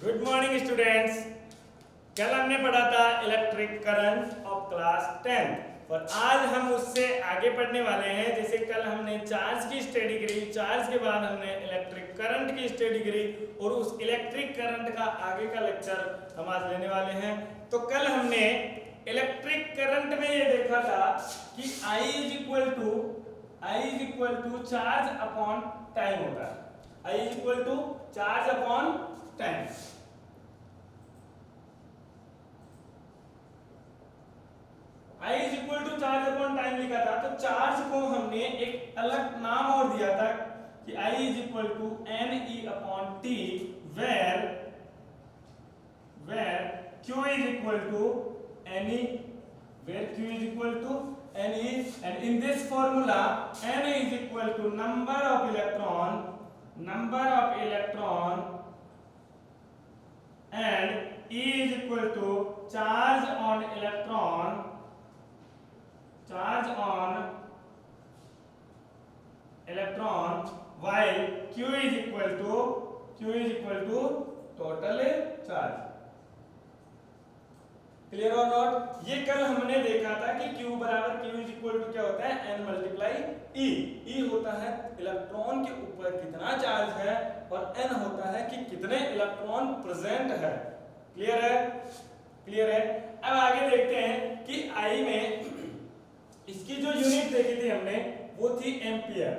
Good morning students. कल हमने पढ़ा था इलेक्ट्रिक करंट ऑफ क्लास 10 और आज हम उससे आगे पढ़ने वाले हैं। जैसे कल हमने चार्ज की स्टडी करी, चार्ज के बाद हमने इलेक्ट्रिक करंट की स्टडी करी और उस इलेक्ट्रिक करंट का आगे का लेक्चर हम आज लेने वाले हैं। तो कल हमने इलेक्ट्रिक करंट में ये देखा था कि I is equal to charge upon time होता है। I is equal to charge upon time. I is equal to charge upon time लिखा था, तो चार्ज को हमने एक अलग नाम और दिया था कि I is equal to NE upon T where Q is equal to NE, where Q is equal to NE and in this formula N is equal to number of electron and E is equal to charge on electron while Q is equal to total charge। Clear और not? ये कल हमने देखा था कि Q बराबर Q is equal to क्या होता है, N मल्टीप्लाई E। E होता है इलेक्ट्रॉन के ऊपर कितना चार्ज है और N होता है कि कितने इलेक्ट्रॉन प्रेजेंट है। क्लियर है? क्लियर है। अब आगे देखते हैं कि I में इसकी जो यूनिट देखी थी हमने वो थी एम्पियर।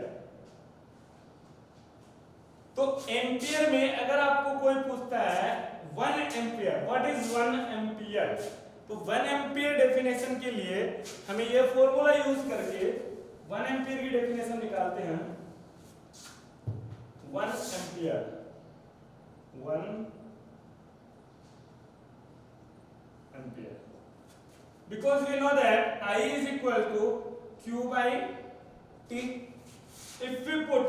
तो एम्पियर में अगर आपको कोई पूछता है 1 एम्पियर, व्हाट इज 1 एम्पियर, तो 1 एम्पियर डेफिनेशन के लिए हमें ये फॉर्मूला यूज करके 1 एम्पियर की डेफिनेशन निकालते हैं। 1 ampere because we know that I is equal to Q by T। if we put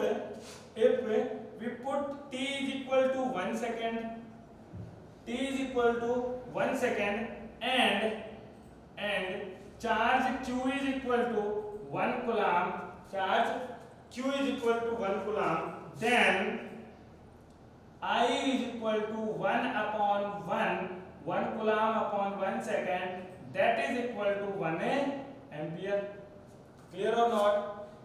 T is equal to 1 second, T is equal to 1 second and charge Q is equal to 1 coulomb, charge Q is equal to 1 coulomb, then I is equal to 1 upon 1 coulomb upon 1 second, that is equal to 1 ampere. Clear और not?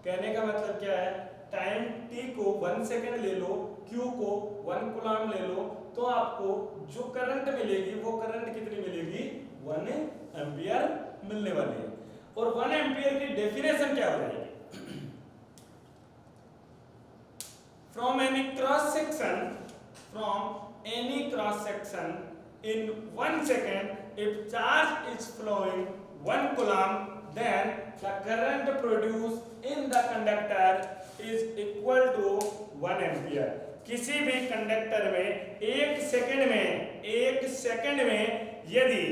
कहने का मतलब क्या है, time t को 1 second ले लो, q को 1 coulomb ले लो, तो आपको जो करंट मिलेगी वो करंट कितनी मिलेगी, 1 एम्पियर मिलने वाली है। और 1 एम्पियर की डेफिनेशन क्या हो जाएगी, from any cross section in 1 second if charge is flowing 1 coulomb, then the current produced in the conductor is equal to 1 ampere। किसी भी कंडक्टर में एक सेकंड में यदि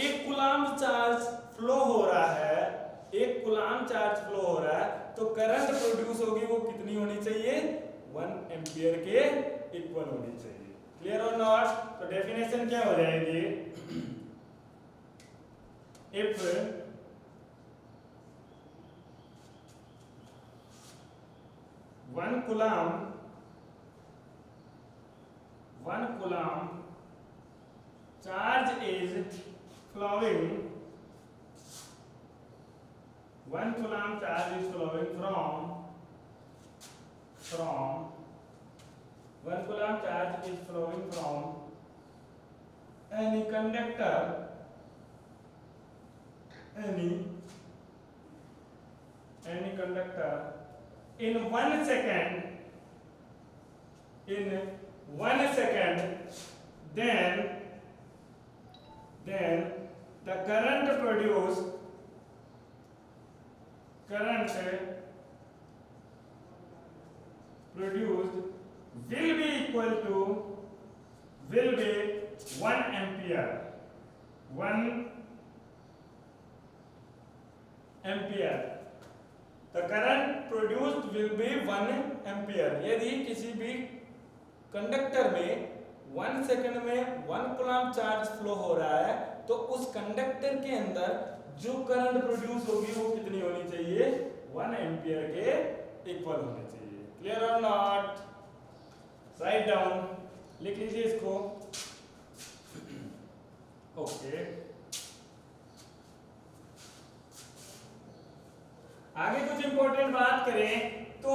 1 कूलम चार्ज फ्लो हो रहा है, 1 कूलम चार्ज फ्लो हो रहा है, तो करंट प्रोड्यूस होगी वो कितनी होनी चाहिए, 1 एम्पियर के इक्वल होनी चाहिए। क्लियर और नॉट? तो डेफिनेशन क्या हो जाएगी, if 1 coulomb charge is flowing, 1 coulomb charge is flowing from 1 coulomb charge is flowing from any conductor in 1 second, then the current produced will be 1 ampere। 1 ampere, the current produced will be 1 ampere। यदि किसी भी conductor में 1 second में 1 coulomb charge flow हो रहा है, तो उस कंडक्टर के अंदर जो करंट प्रोड्यूस होगी वो कितनी होनी चाहिए, 1 एम्पियर के इक्वल होनी चाहिए। क्लियर और नॉट? Write down. लिख लीजिए इसको। ओके, आगे कुछ इंपॉर्टेंट बात करें तो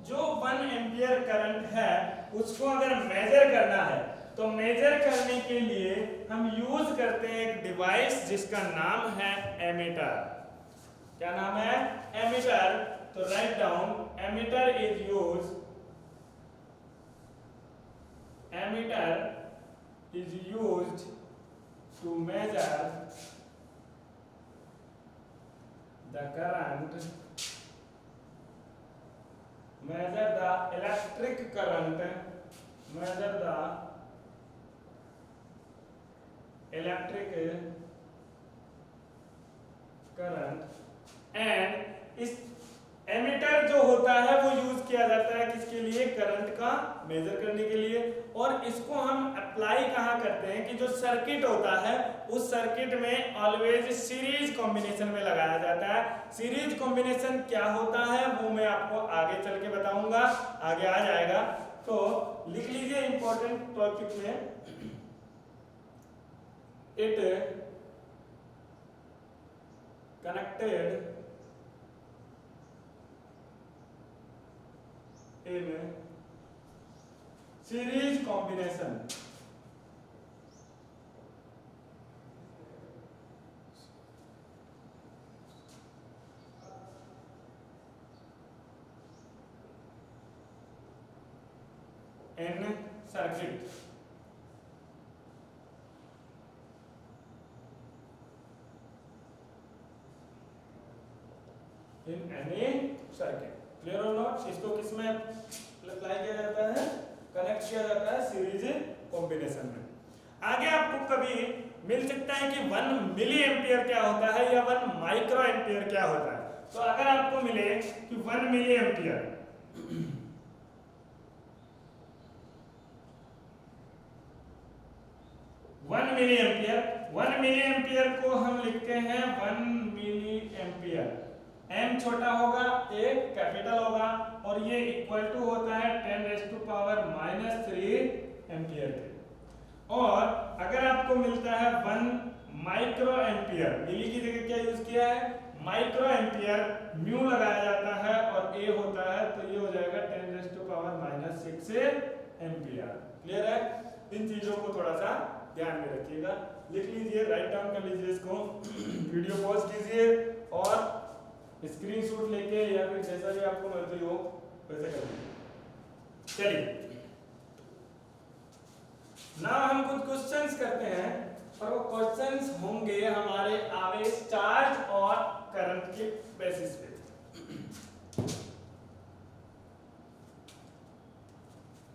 जो 1 एम्पियर करंट है उसको अगर मेजर करना है तो मेजर करने के लिए हम यूज करते हैं एक डिवाइस जिसका नाम है एमीटर। क्या नाम है? एमीटर। तो write down, ammeter is use, ammeter is used to measure the current, measure the electric current, measure the electric current, and इस एमीटर जो होता है वो यूज किया जाता है किसके लिए? करंट का मेजर करने के लिए। और इसको हम अप्लाई कहाँ करते हैं कि जो सर्किट होता है उस सर्किट में ऑलवेज सीरीज कॉम्बिनेशन में लगाया जाता है। सीरीज कॉम्बिनेशन क्या होता है वो मैं आपको आगे चल के बताऊंगा, आगे आ जाएगा। तो लिख लीजिए इंपॉर्टेंट टॉपिक में, it connected in series combination, in circuit, in any circuit। Clear और नॉट? इसको किसमें अप्लाई किया जाता है? कनेक्ट किया जाता है सीरीज कॉम्बिनेशन में। आगे आपको कभी मिल सकता है कि 1 मिली एम्पियर क्या होता है या 1 माइक्रो एम्पियर क्या होता है। तो अगर आपको मिले कि 1 milli ampere, 1 milli ampere, 1 milli ampere को हम लिखते हैं 1 मिली एम्पियर। m छोटा होगा, a कैपिटल होगा और ये इक्वल टू होता है 10⁻³ एम्पियर के। और अगर आपको मिलता है 1 माइक्रो एम्पियर, मिली की जगह क्या यूज किया है? माइक्रो एम्पियर, म्यू लगाया जाता है और a होता है तो ये हो जाएगा 10⁻⁻6 एम्पियर। क्लियर है? इन चीजों को थोड़ा सा ध्यान में रखिएगा, लिख लीजिए, राइट डाउन कर लीजिए इसको। वीडियो पॉज कीजिए और स्क्रीनशॉट लेके या फिर जैसा भी आपको मर्जी हो वैसे कर लीजिए। चलिए ना हम कुछ क्वेश्चंस करते हैं और वो क्वेश्चंस होंगे हमारे आवेश, चार्ज और करंट के बेसिस पे।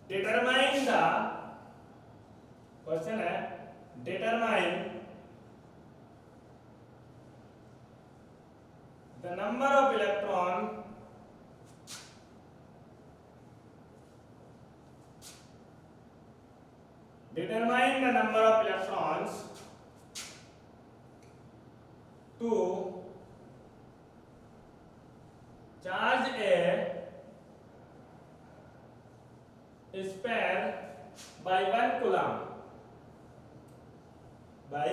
डिटरमाइन द, क्वेश्चन है determine the number of electron determine the number of electrons to charge a sphere by 1 coulomb, by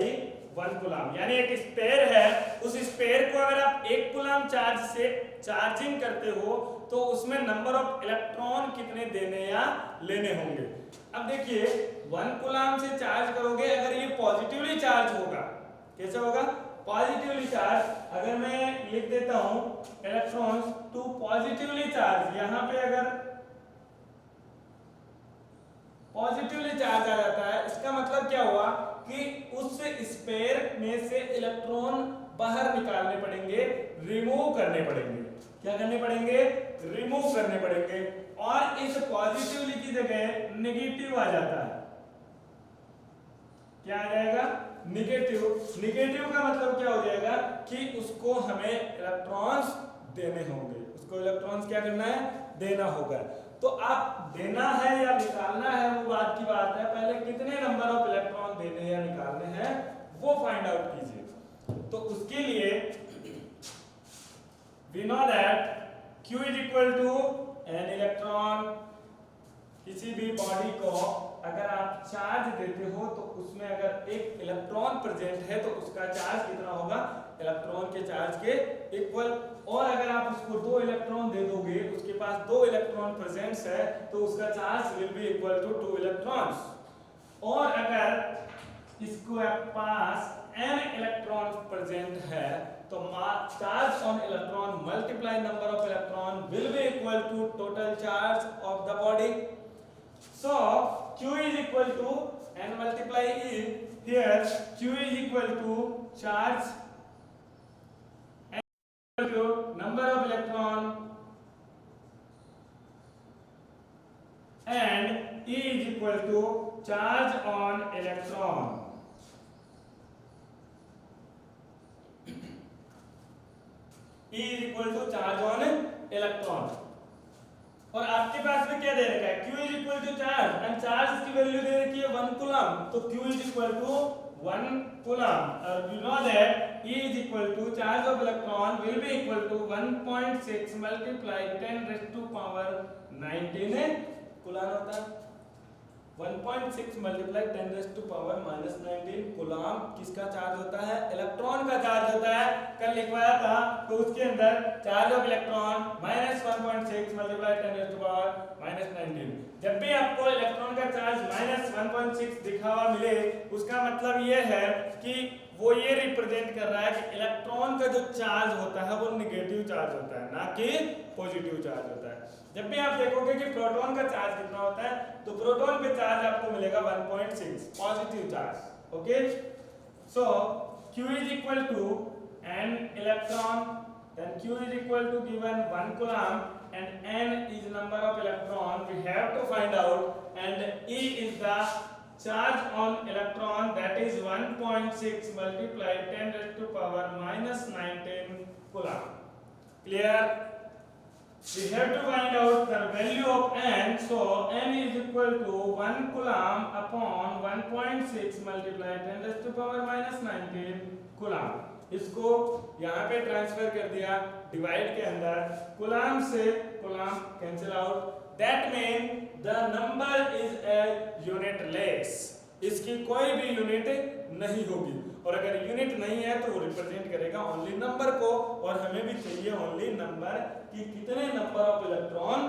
1 coulomb. यानी एक स्पेयर है, उस स्पेयर को अगर आप 1 कूलम चार्ज से चार्जिंग करते हो तो उसमें नंबर ऑफ इलेक्ट्रॉन कितने देने या लेने होंगे। अब देखिए 1 कूलम से चार्ज करोगे, अगर ये पॉजिटिवली चार्ज होगा, कैसे होगा? Positively charge. अगर मैं लिख देता हूं इलेक्ट्रॉन्स टू पॉजिटिवली चार्ज, यहां पे अगर पॉजिटिवली चार्ज आ जाता है, इसका मतलब क्या हुआ कि उस स्पेयर में से इलेक्ट्रॉन बाहर निकालने पड़ेंगे, रिमूव करने पड़ेंगे। क्या करने पड़ेंगे? रिमूव करने पड़ेंगे। और इस पॉजिटिवली की जगह नेगेटिव आ जाता है। क्या आ जाएगा? नेगेटिव। नेगेटिव का मतलब क्या हो जाएगा कि उसको हमें इलेक्ट्रॉन्स देने होंगे, उसको इलेक्ट्रॉन्स क्या करना है? देना होगा। तो आप देना है या निकालना है वो बात की बात है, पहले कितने नंबर ऑफ इलेक्ट्रॉन देने या निकालने हैं वो फाइंड आउट कीजिए। तो उसके लिए we know that Q is equal to n electron, किसी भी बॉडी को अगर आप चार्ज देते हो तो उसमें अगर एक इलेक्ट्रॉन प्रेजेंट है तो उसका चार्ज कितना होगा, इलेक्ट्रॉन के चार्ज के इक्वल। और अगर आप उसको 2 इलेक्ट्रॉन दे दोगे, उसके पास 2 इलेक्ट्रॉन प्रेजेंट्स है तो उसका charge will be equal to 2 electrons. और अगर इसको पास n इलेक्ट्रॉन प्रेजेंट है तो charge on electron multiply number of electron will be equal to total charge of the body. So Q is equal to n multiply E. Here Q is equal to charge, n equal to number of electron, and E is equal to charge on electron. E is equal to charge on electron. और आपके पास में क्या दे रखा है, Q is equal to charge, and charge की value दे रखी है 1 coulomb, तो Q is equal to 1 coulomb. और you know that E is equal to charge of electron will be equal to 1.6 multiply 10 raised to power 19 coulomb होता है। 1.6 multiply 10 raise to power -19 coulomb किसका charge होता है, electron का charge होता है। कल लिखवाया था तो उसके अंदर charge of electron -1.6 multiply 10 raise to power -19। जब भी आपको इलेक्ट्रॉन का चार्ज -1.6 दिखा हुआ मिले उसका मतलब ये है कि वो ये रिप्रेजेंट कर रहा है कि इलेक्ट्रॉन का जो चार्ज होता है वो नेगेटिव चार्ज होता है, ना कि पॉजिटिव चार्ज होता है। जब भी आप देखोगे कि प्रोटॉन का चार्ज कितना होता है तो प्रोटॉन पे चार्ज आपको मिलेगा 1.6 positive charge. Okay, so Q is equal to n electron, then Q is equal to given 1 coulomb and n is number of electron we have to find out, and E is the charge on electron, that is 1.6 multiplied 10 raised to power -19 coulomb. Clear? We have to find out the value of n. So n is equal to 1 coulomb upon 1.6 multiplied 10 raised to power -19 coulomb. इसको यहाँ पे transfer कर दिया divide के अंदर, coulomb से coulomb cancel out, that mean the number is a unitless, इसकी कोई भी यूनिट नहीं होगी। और अगर यूनिट नहीं है तो वो रिप्रेजेंट करेगा ओनली नंबर को, और हमें भी चाहिए ओनली नंबर कि कितने नंबर ऑफ इलेक्ट्रॉन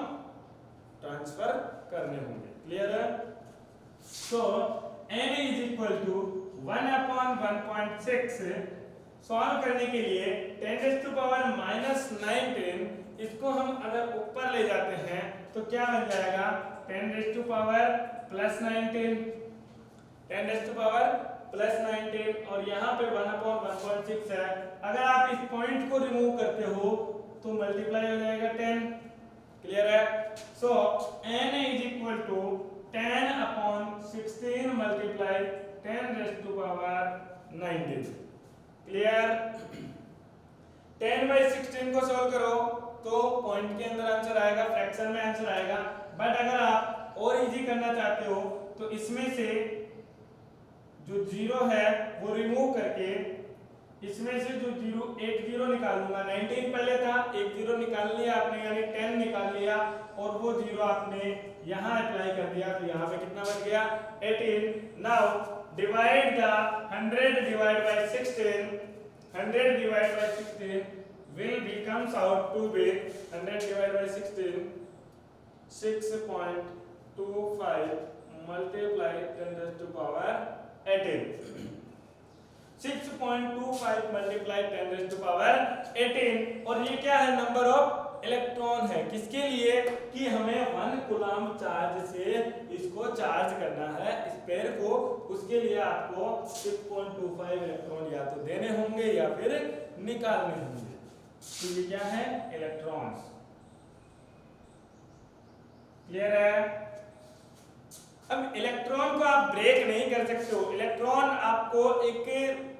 ट्रांसफर करने होंगे। क्लियर है? So n is equal to 1 upon 1.6 solve करने के लिए 10 रेज़ टू पावर -19 इसको हम अगर ऊपर ले जाते हैं तो क्या बन जाएगा, 10 raise to power +19, 10 raise to power +19, और यहाँ पे 1 अपॉन 1.6 है। अगर आप इस पॉइंट को रिमूव करते हो तो मल्टीप्लाई हो जाएगा 10। क्लियर है? So n is equal to 10 upon 16 multiply 10 raise to power 19। Clear? 10/16 को सॉल्व करो तो पॉइंट के अंदर आंसर आएगा, फ्रैक्शन में आंसर आएगा। बट अगर आप और इजी करना चाहते हो तो इसमें से जो 0 है वो रिमूव करके इसमें से जो 1 0 निकाल लूंगा। 19 पहले था, 1 0 निकाल लिया आपने, यानी 10 निकाल लिया, और वो 0 आपने यहाँ अप्लाई कर दिया तो यहाँ पे कितना बच गया, 18। Now divide the 100 divided by 16, 100 divided by 16 will becomes out to be 100 divided by 16 6.25 multiply 10 raised to power 18। 6.25 multiply 10 raised to power 18, और ये क्या है, नंबर ऑफ इलेक्ट्रॉन है। किसके लिए कि हमें 1 कूलम चार्ज से इसको चार्ज करना है स्पेयर को, उसके लिए आपको 6.25 इलेक्ट्रॉन या तो देने होंगे या फिर निकालने होंगे। तो ये क्या है, इलेक्ट्रॉन्स। क्लियर है? अब इलेक्ट्रॉन को आप ब्रेक नहीं कर सकते हो। इलेक्ट्रॉन आपको एक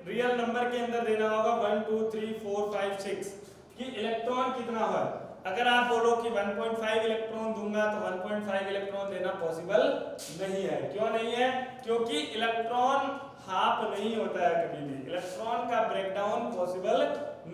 रियल नंबर के अंदर देना होगा 1 2 3 4 5 6 कि इलेक्ट्रॉन कितना है। अगर आप बोलो कि 1.5 इलेक्ट्रॉन दूंगा तो 1.5 इलेक्ट्रॉन देना पॉसिबल नहीं है। क्यों नहीं है? क्योंकि इलेक्ट्रॉन हाफ नहीं होता है कभी भी, इलेक्ट्रॉन का ब्रेकडाउन पॉसिबल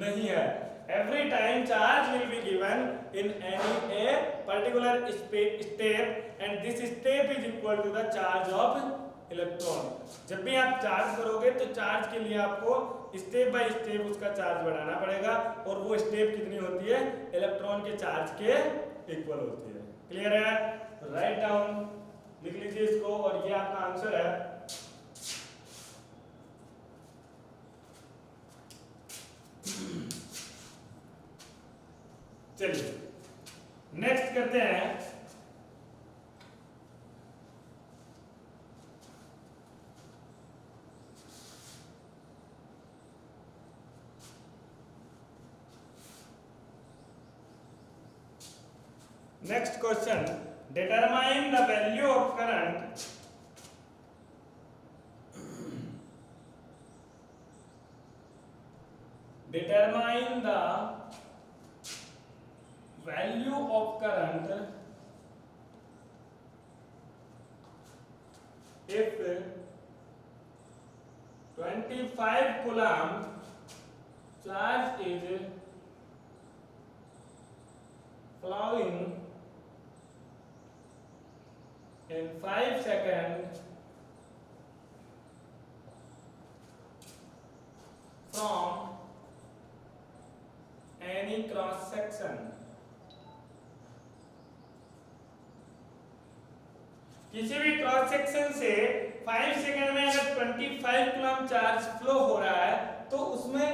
नहीं है। every time charge will be given in any a particular step and this step is equal to the charge of electron. जब भी आप चार्ज करोगे तो चार्ज के लिए आपको स्टेप बाय स्टेप उसका चार्ज बढ़ाना पड़ेगा और वो स्टेप कितनी होती है, इलेक्ट्रॉन के चार्ज के इक्वल होती है। क्लियर है? राइट डाउन, लिख लीजिए इसको और ये आपका आंसर है। चलिए नेक्स्ट करते हैं। Next question, determine the value of current determine the value of current if 25 coulomb charge is flowing in 5 seconds from any cross section। किसी भी क्रॉस सेक्शन से 5 सेकंड में अगर 25 कूलम चार्ज फ्लो हो रहा है तो उसमें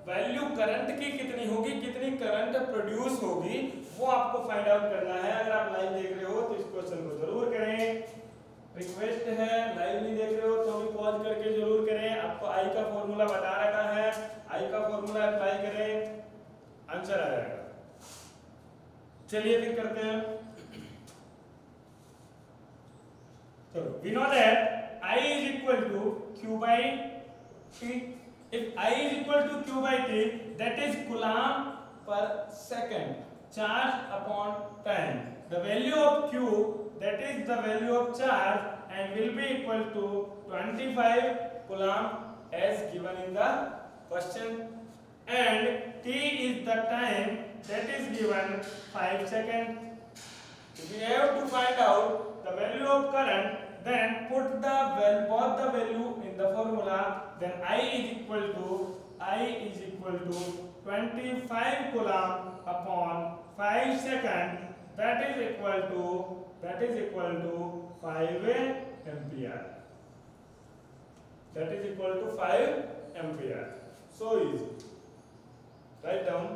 वैल्यू करंट की कितनी होगी, कितनी करंट प्रोड्यूस होगी, वो आपको फाइंड आउट करना है। अगर आप लाइव देख रहे हो तो इस क्वेश्चन को जरूर करें। रिक्वेस्ट है, लाइव नहीं देख रहे हो तो भी पॉज करके जरूर करें। आपको आई का फॉर्मूला बता रखा है, आई का फॉर्मूला अप्लाई करें, आंसर आ जाएगा। चलिए फिर करते हैं। चलो, we know that I is equal to Q by T. If I is equal to Q by T, that is coulomb per second charge upon time. The value of Q, that is the value of charge, and will be equal to 25 coulomb as given in the question. And T is the time, that is given 5 seconds. If we have to find out the value of current, then put both the value in the formula. Then I is equal to 25 coulomb upon 5 seconds. That is equal to 5 ampere. That is equal to 5 ampere. So easy. Write down.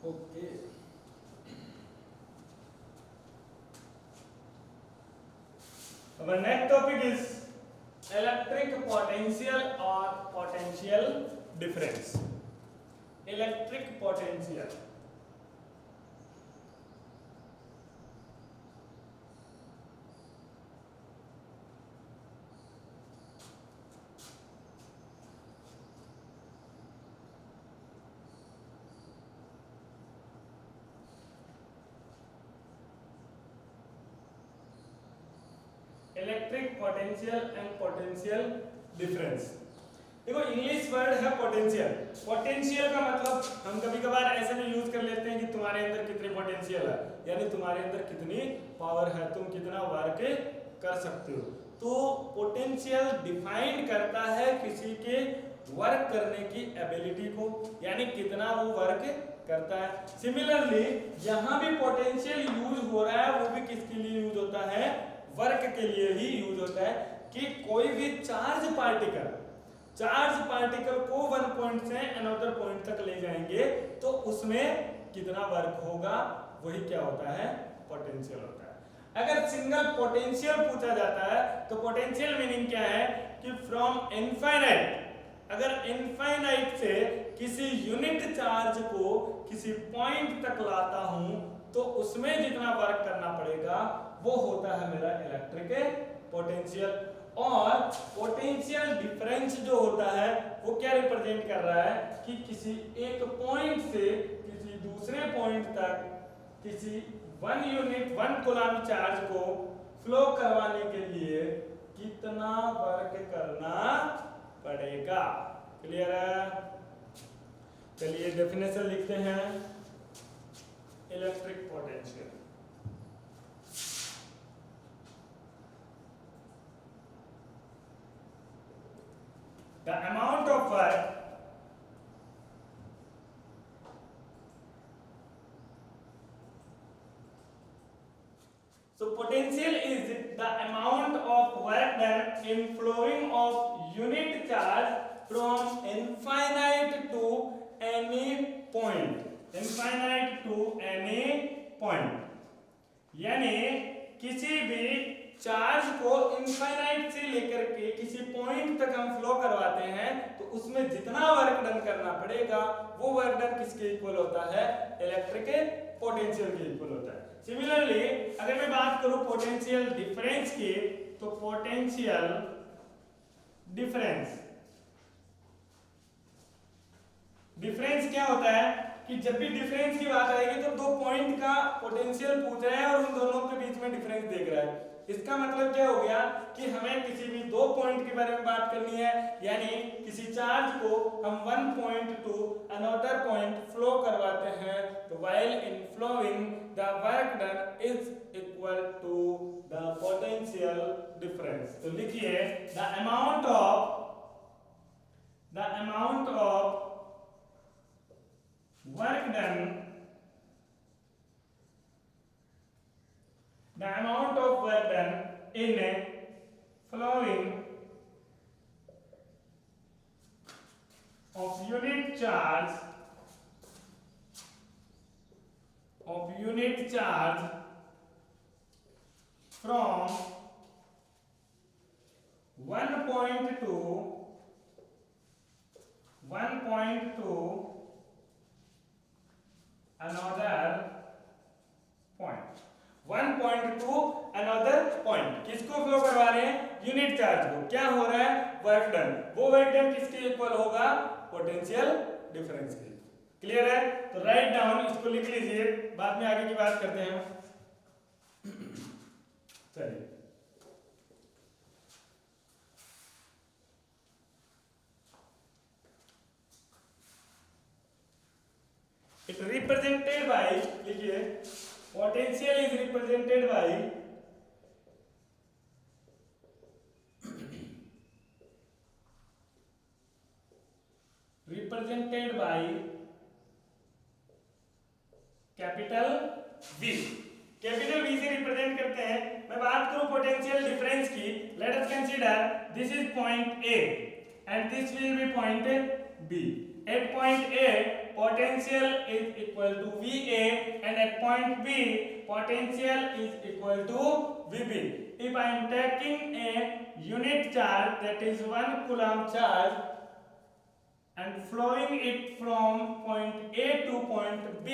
Okay. Our next topic is electric potential or potential difference. Electric potential. Electric potential and potential difference. देखो English word है potential. Potential का मतलब हम कभी कभार ऐसे भी use कर लेते हैं कि तुम्हारे अंदर कितनी पोटेंशियल है, यानी तुम्हारे अंदर कितनी पावर है, तुम कितना वर्क कर सकते हो। तो पोटेंशियल डिफाइन करता है किसी के वर्क करने की एबिलिटी को, यानी कितना वो वर्क करता है। सिमिलरली यहाँ भी पोटेंशियल यूज हो रहा है, वो भी किसके लिए यूज होता है, वर्क के लिए ही यूज होता है कि कोई भी चार्ज पार्टिकल को वन पॉइंट से अनदर पॉइंट तक ले जाएंगे तो उसमें कितना वर्क होगा, वही क्या होता है, पोटेंशियल होता है। अगर सिंगल पोटेंशियल पूछा जाता है तो पोटेंशियल मीनिंग क्या है कि फ्रॉम इनफाइनाइट, अगर इनफाइनाइट से किसी यूनिट चार्ज को किसी पॉइंट तक लाता हूं तो उसमें जितना वर्क करना पड़ेगा वो होता है मेरा इलेक्ट्रिक पोटेंशियल। और पोटेंशियल डिफरेंस जो होता है वो क्या रिप्रेजेंट कर रहा है कि किसी एक पॉइंट से किसी दूसरे पॉइंट तक किसी वन कूलम चार्ज को फ्लो करवाने के लिए कितना वर्क करना पड़ेगा। क्लियर है? चलिए डेफिनेशन लिखते हैं। Electric potential, the amount of work so potential is the amount of work done in flowing of unit charge from infinite to any point, infinite to any point, यानी किसी भी charge को infinite से लेकर के किसी पॉइंट तक हम फ्लो करवाते हैं तो उसमें जितना वर्क डन करना पड़ेगा वो वर्क डन किसके इक्वल होता है? इलेक्ट्रिक पोटेंशियल के इक्वल होता है। सिमिलरली अगर मैं बात करूं पोटेंशियल डिफरेंस की, तो पोटेंशियल डिफरेंस, डिफरेंस क्या होता है कि जब भी डिफरेंस की बात आएगी तो दो पॉइंट का पोटेंशियल पूछ रहा है और उन दोनों के बीच में डिफरेंस देख रहा है। इसका मतलब क्या हो गया कि हमें किसी भी दो पॉइंट के बारे में बात करनी है, यानी किसी चार्ज को हम one point to another point flow करवाते हैं तो while in flowing the work done is equal to the potential difference. तो लिखिए the amount of work done, the amount of work done in a flowing of unit charge from one point to another point, one point to another point. किसको flow करवा रहे हैं? Unit charge को। क्या हो रहा है? Work done. वो वर्क डन किसके इक्वल होगा? पोटेंशियल डिफरेंस के। क्लियर है? तो राइट डाउन, इसको लिख लीजिए, बाद में आगे की बात करते हैं। चलिए it represented by, लिखिए potential is represented by capital V। Capital V से रिप्रेजेंट करते हैं। मैं बात करूं पोटेंशियल डिफरेंस की, let us consider this is point A and this will be point B। At point A potential is equal to VA and at point B potential is equal to VB। If I am taking a unit charge, that is 1 coulomb charge, and flowing it from point A to point B,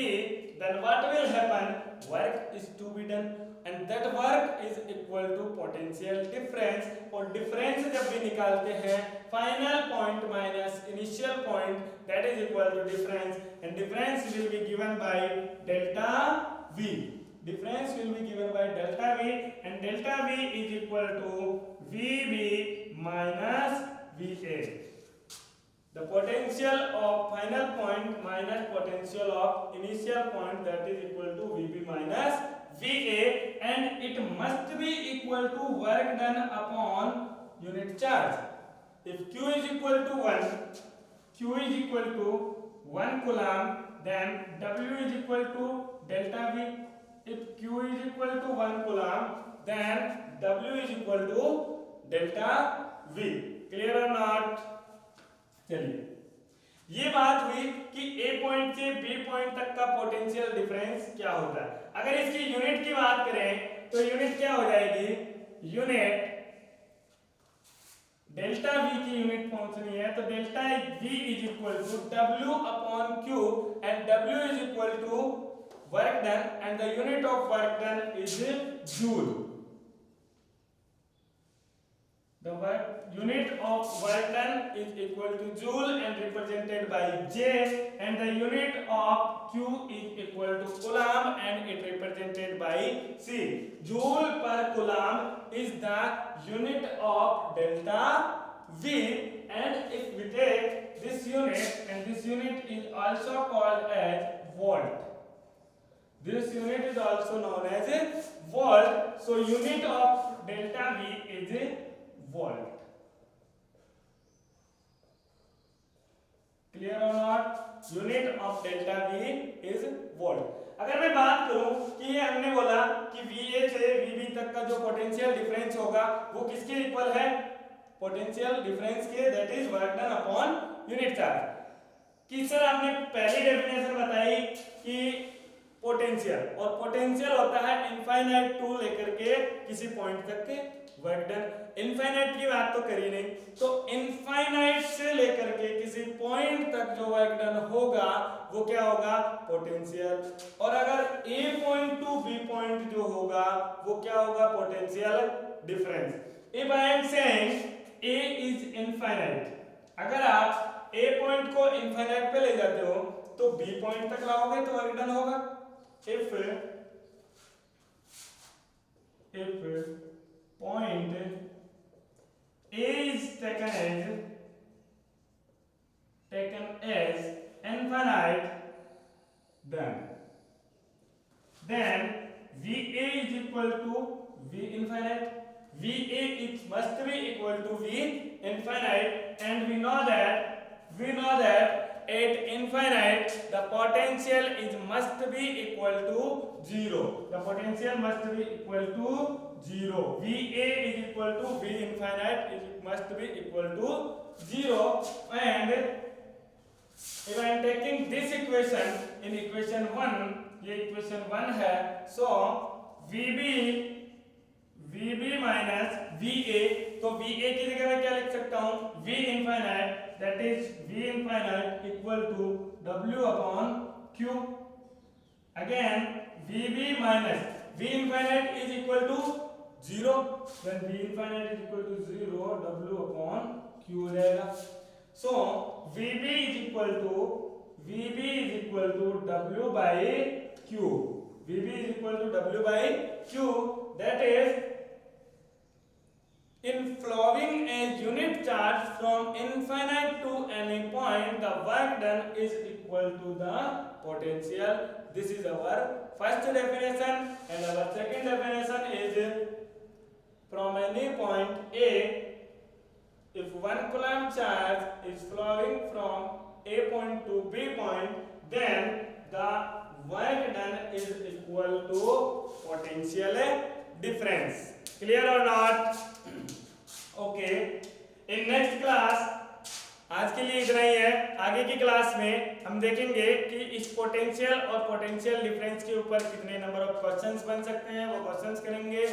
then what will happen? Work is to be done and that work is equal to potential difference। और difference जब भी निकालते हैं final point minus initial point, that is equal to difference, and difference will be given by delta V। Difference will be given by delta V and delta V is equal to VB minus VA। The potential of final point minus potential of initial point, that is equal to VB minus VA, and it must be equal to work done upon unit charge। If Q is equal to 1 coulomb, then W is equal to delta V। If Q is equal to 1 coulomb, then W is equal to delta V। Clear or not? चलिए ये बात हुई कि A point से B point तक का potential difference क्या होता है। अगर इसकी यूनिट की बात करें तो यूनिट क्या हो जाएगी? यूनिट डेल्टा V की यूनिट पहुंचनी है तो delta V is equal to W upon Q and W is equal to work done and the unit of work done is joule. The unit of work done is equal to joule and represented by J, and the unit of Q is equal to coulomb and it represented by C. Joule per coulomb is the unit of delta V, and if we take this unit, and this unit is also called as volt. This unit is also known as a volt. So unit of delta V is a volt. Clear or not? Unit of delta V is volt. अगर मैं बात करूं कि ये हमने बोला कि VA से VB तक का जो पोटेंशियल डिफरेंस होगा वो किसके इक्वल है? पोटेंशियल डिफरेंस के, that is work done upon unit charge. कि सर आपने पहली डेफिनेशन बताई कि पोटेंशियल, और पोटेंशियल होता है इनफाइनाइट टू लेकर के किसी पॉइंट तक के वर्क डन. इनफाइनाइट की बात तो करी नहीं, तो इनफाइनाइट से लेकर के किसी पॉइंट तक जो वर्क डन होगा वो क्या होगा? पोटेंशियल. और अगर A point two B point जो होगा वो क्या होगा? Potential difference. If I am saying A is infinite, अगर आप A पॉइंट को इनफाइनाइट पे ले जाते हो तो B पॉइंट तक लाओगे तो वर्क डन होगा. If point A is taken as infinite, then VA is equal to V infinite. VA it must be equal to V infinite, and we know that at infinite the potential is must be equal to 0. The potential must be equal to 0. VA is equal to V infinite, it must be equal to 0. And if I am taking this equation in equation 1, ये equation 1 है, so VB minus VA, तो VA की जगह मैं क्या लिख सकता हूँ? V infinite, that is V infinite equal to W upon Q. Again VB minus V infinite is equal to 0, when V infinite is equal to 0, W upon Q हो जाएगा. So VB is equal to W by Q. VB is equal to W by Q, that is in flowing a unit charge from infinite to any point, the work done is equal to the potential. This is our first definition, and our second definition is from any point A, if 1 coulomb charge is flowing from A point to B point, then the work done is equal to potential difference. Clear or not? Okay, in next class आज के लिए इतना ही है. आगे की class में हम देखेंगे कि इस पोटेंशियल और पोटेंशियल डिफरेंस के ऊपर कितने नंबर ऑफ क्वेश्चंस बन सकते हैं, वो क्वेश्चंस करेंगे.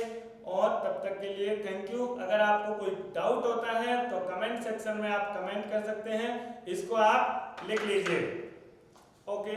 और तब तक के लिए थैंक यू. अगर आपको कोई डाउट होता है तो कमेंट सेक्शन में आप कमेंट कर सकते हैं, इसको आप लिख लीजिए. ओके.